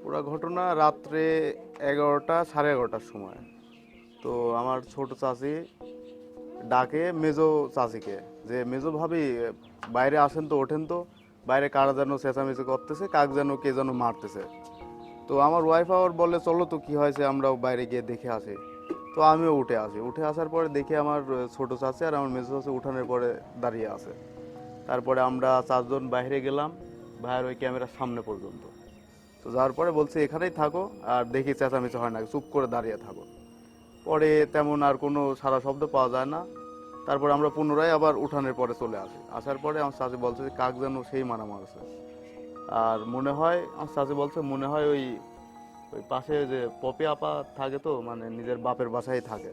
পুরা ঘটনা রাত্রে 11টা 11:30টার সময়। তো আমার ছোট চাচি ডাকে মেজো চাচিকে, যে মেজো ভাবি বাইরে আসেন তো, ওঠেন তো, বাইরে কারা যেন চেঁচামেচি করতেছে, কাক যেন কে যেন মারতেছে। তো আমার ওয়াইফ আবার বলে চলো তো কি হয়েছে, আমরাও বাইরে গিয়ে দেখে আসি। তো আমিও উঠে আসি, উঠে আসার পরে দেখি আমার ছোট চাচি আর আমার মেজো চাচি উঠানের পরে দাঁড়িয়ে আছে। তারপরে আমরা চারজন বাইরে গেলাম, ভাইয়ের ওই ক্যামেরার সামনে পর্যন্ত। তো যাওয়ার পরে বলছে এখানেই থাকো, আর দেখি চেঁচামেচি হয় না, চুপ করে দাঁড়িয়ে থাকো। পরে তেমন আর কোনো সারা শব্দ পাওয়া যায় না। তারপরে আমরা পুনরায় আবার উঠানের পরে চলে আসি। আসার পরে আমার চাচি বলছে যে কাক যেন সেই মারা মারছে। আর মনে হয় আমার চাচি বলছে মনে হয় ওই ওই পাশে যে পপি আপা থাকে, তো মানে নিজের বাপের বাসায় থাকে।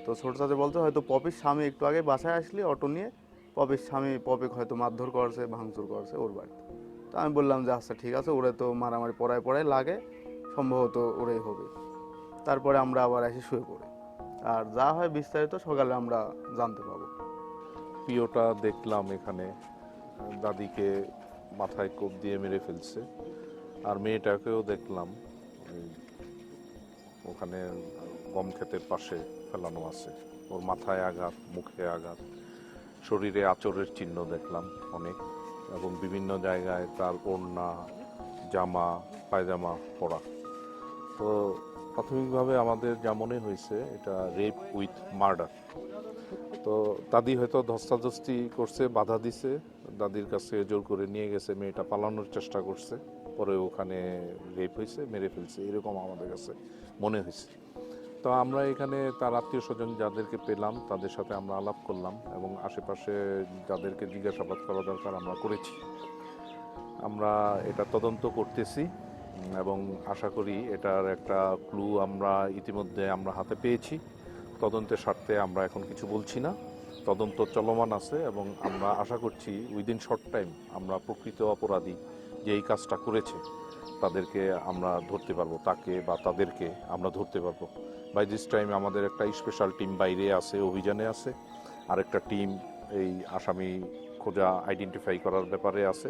তো ছোট চাচি বলছে হয়তো পপির স্বামী একটু আগে বাসায় আসলে অটো নিয়ে, পপির স্বামী পপিকে হয়তো মারধর করছে, ভাঙচুর করছে ওর বাড়িতে। তো আমি বললাম যে আচ্ছা ঠিক আছে, ওরে তো মারামারি পড়ায় পড়ায় লাগে, সম্ভবত ওরেই হবে। তারপরে আমরা আবার এসে শুয়ে পড়ি। আর যা হয় বিস্তারিত সকালে আমরা জানতে পাবো। প্রিয়টা দেখলাম এখানে দাদিকে মাথায় কোপ দিয়ে মেরে ফেলছে, আর মেয়েটাকেও দেখলাম ওই ওখানে গম ক্ষেতের পাশে ফেলানো আছে। ওর মাথায় আঘাত, মুখে আঘাত, শরীরে আঁচড়ের চিহ্ন দেখলাম অনেক, এবং বিভিন্ন জায়গায় তার ওড়না, জামা, পায়জামা পরা। তো প্রাথমিকভাবে আমাদের যা মনে হয়েছে এটা রেপ উইথ মার্ডার। তো দাদি হয়তো ধস্তাধস্তি করছে, বাধা দিছে, দাদির কাছে জোর করে নিয়ে গেছে, মেয়েটা পালানোর চেষ্টা করছে, পরে ওখানে রেপ হয়েছে, মেরে ফেলছে, এরকম আমাদের কাছে মনে হয়েছে। তো আমরা এখানে তার আত্মীয় স্বজন যাদেরকে পেলাম তাদের সাথে আমরা আলাপ করলাম, এবং আশেপাশে যাদেরকে জিজ্ঞাসাবাদ করা দরকার আমরা করেছি। আমরা এটা তদন্ত করতেছি, এবং আশা করি এটার একটা ক্লু ইতিমধ্যে আমরা হাতে পেয়েছি। তদন্তের স্বার্থে আমরা এখন কিছু বলছি না, তদন্ত চলমান আছে, এবং আমরা আশা করছি উইদিন শর্ট টাইম আমরা প্রকৃত অপরাধী যে এই কাজটা করেছে তাদেরকে আমরা ধরতে পারবো, তাকে বা তাদেরকে আমরা ধরতে পারবো। বাই দিস টাইম আমাদের একটা স্পেশাল টিম বাইরে আছে, অভিযানে আছে, আরেকটা টিম এই আসামি খোঁজা আইডেন্টিফাই করার ব্যাপারে আছে।